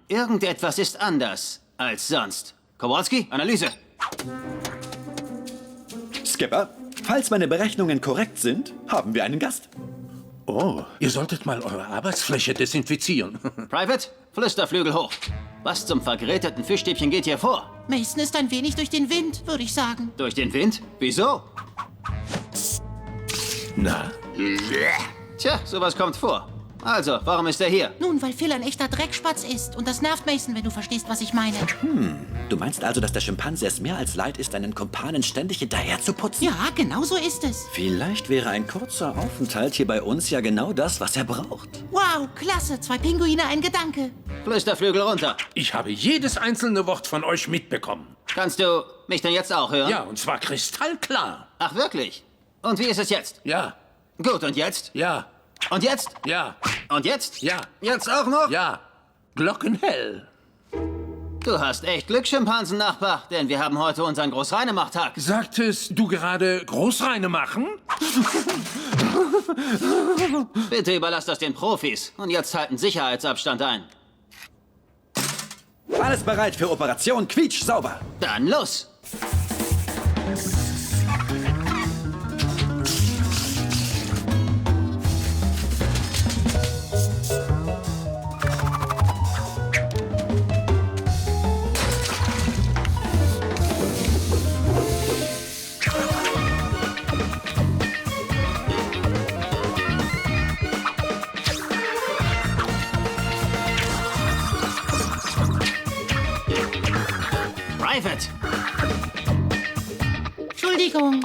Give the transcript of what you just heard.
Irgendetwas ist anders als sonst. Kowalski, Analyse. Skipper, falls meine Berechnungen korrekt sind, haben wir einen Gast. Oh, ihr solltet mal eure Arbeitsfläche desinfizieren. Private, Flüsterflügel hoch. Was zum vergräteten Fischstäbchen geht hier vor? Mason ist ein wenig durch den Wind, würde ich sagen. Durch den Wind? Wieso? Na? Tja, sowas kommt vor. Also, warum ist er hier? Nun, weil Phil ein echter Dreckspatz ist. Und das nervt Mason, wenn du verstehst, was ich meine. Du meinst also, dass der Schimpanse es mehr als leid ist, einen Kumpanen ständig hinterher zu putzen? Ja, genau so ist es. Vielleicht wäre ein kurzer Aufenthalt hier bei uns ja genau das, was er braucht. Wow, klasse. 2 Pinguine, ein Gedanke. Flüsterflügel runter. Ich habe jedes einzelne Wort von euch mitbekommen. Kannst du mich denn jetzt auch hören? Ja, und zwar kristallklar. Ach, wirklich? Und wie ist es jetzt? Ja, Gut, und jetzt? ja, Und jetzt? ja, Und jetzt? ja, Jetzt auch noch? ja. Glockenhell. Du hast echt Glück, Schimpansen-Nachbar, denn wir haben heute unseren Großreinemachtag. Sagtest du gerade Großreine machen? Bitte überlass das den Profis. Und jetzt halten Sicherheitsabstand ein. Alles bereit für Operation Quietsch sauber. Dann los! Private! Entschuldigung.